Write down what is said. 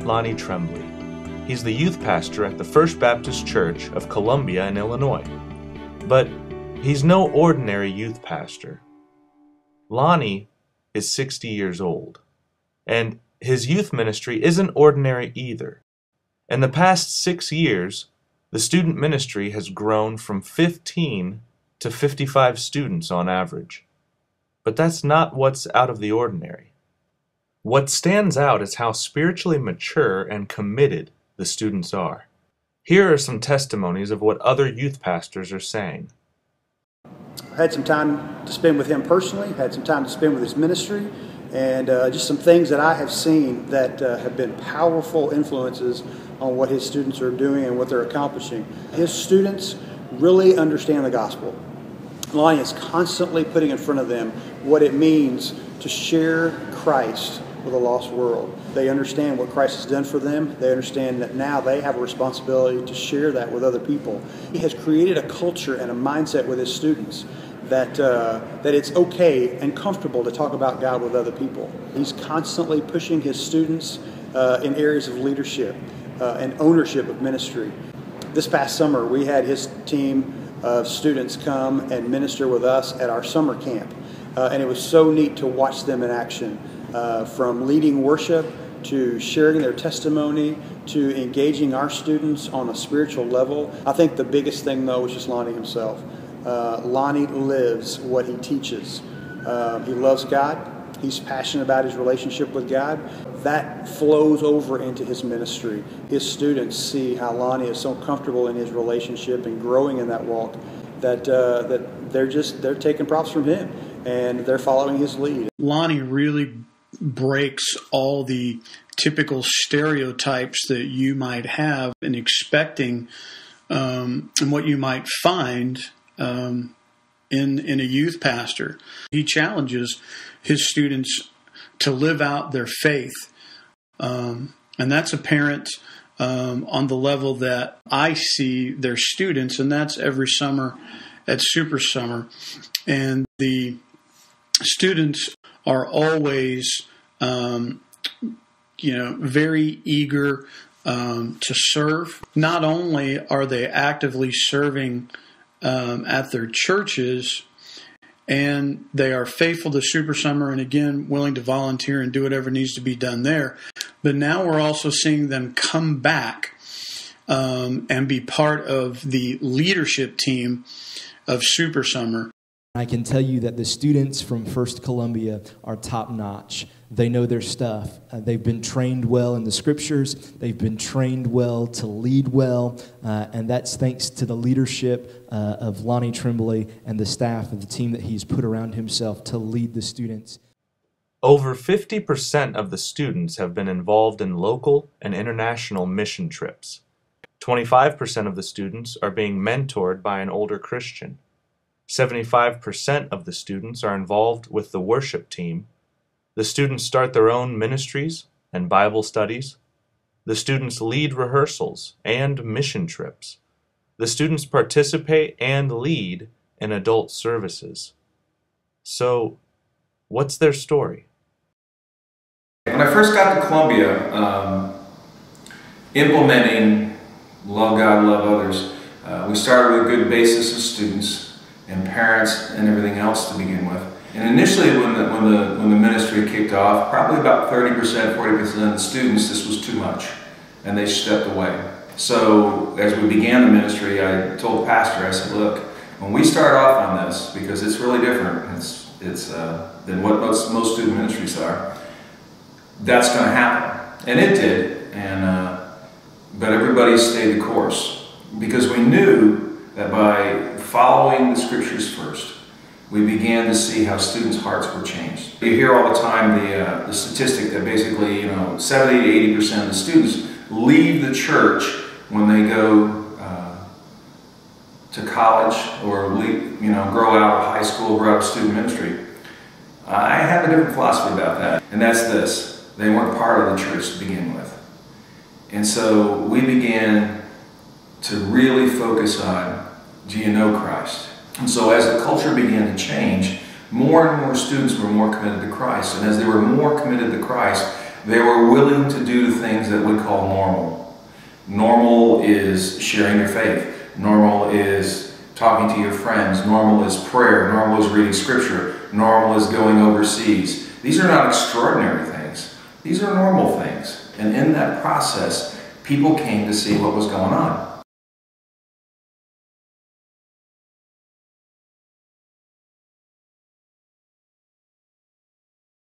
Lonnie Trembly. He's the youth pastor at the First Baptist Church of Columbia in Illinois. But he's no ordinary youth pastor. Lonnie is 60 years old, and his youth ministry isn't ordinary either. In the past 6 years, the student ministry has grown from 15 to 55 students on average. But that's not what's out of the ordinary. What stands out is how spiritually mature and committed the students are. Here are some testimonies of what other youth pastors are saying. I had some time to spend with him personally, had some time to spend with his ministry, and just some things that I have seen that have been powerful influences on what his students are doing and what they're accomplishing. His students really understand the gospel. Lonnie is constantly putting in front of them what it means to share Christ with a lost world. They understand what Christ has done for them. They understand that now they have a responsibility to share that with other people. He has created a culture and a mindset with his students that it's okay and comfortable to talk about God with other people. He's constantly pushing his students in areas of leadership and ownership of ministry. This past summer, we had his team of students come and minister with us at our summer camp. And it was so neat to watch them in action, from leading worship to sharing their testimony to engaging our students on a spiritual level. I think the biggest thing, though, was just Lonnie himself. Lonnie lives what he teaches. He loves God. He's passionate about his relationship with God. That flows over into his ministry. His students see how Lonnie is so comfortable in his relationship and growing in that walk that they're taking props from him and they're following his lead. Lonnie really breaks all the typical stereotypes that you might have in expecting and what you might find in a youth pastor. He challenges his students to live out their faith, and that's apparent on the level that I see their students, and that's every summer at Super Summer. And the students are always, very eager to serve. Not only are they actively serving at their churches, and they are faithful to Super Summer and, again, willing to volunteer and do whatever needs to be done there. But now we're also seeing them come back and be part of the leadership team of Super Summer. I can tell you that the students from First Columbia are top-notch. They know their stuff. They've been trained well in the scriptures. They've been trained well to lead well, and that's thanks to the leadership of Lonnie Trembly and the staff of the team that he's put around himself to lead the students. Over 50% of the students have been involved in local and international mission trips. 25% of the students are being mentored by an older Christian. 75% of the students are involved with the worship team. The students start their own ministries and Bible studies. The students lead rehearsals and mission trips. The students participate and lead in adult services. So, what's their story? When I first got to Columbia, implementing love God, love others, we started with a good basis of students and parents and everything else to begin with. And initially when the ministry kicked off, probably about 30%, 40% of the students, this was too much, and they stepped away. So as we began the ministry, I told the pastor, I said, look, when we start off on this, because it's really different than what most student ministries are, that's going to happen. And it did, but everybody stayed the course, because we knew that by following the scriptures first, we began to see how students' hearts were changed. You hear all the time the statistic that basically 70 to 80% of the students leave the church when they go to college or grow out of high school, grow out of student ministry. I have a different philosophy about that, and that's this: they weren't part of the church to begin with. And so we began to really focus on, do you know Christ? And so as the culture began to change, more and more students were more committed to Christ. And as they were more committed to Christ, They were willing to do things that we call normal. Normal is sharing your faith. Normal is talking to your friends. Normal is prayer. Normal is reading scripture. Normal is going overseas. These are not extraordinary things. These are normal things. And in that process, people came to see what was going on.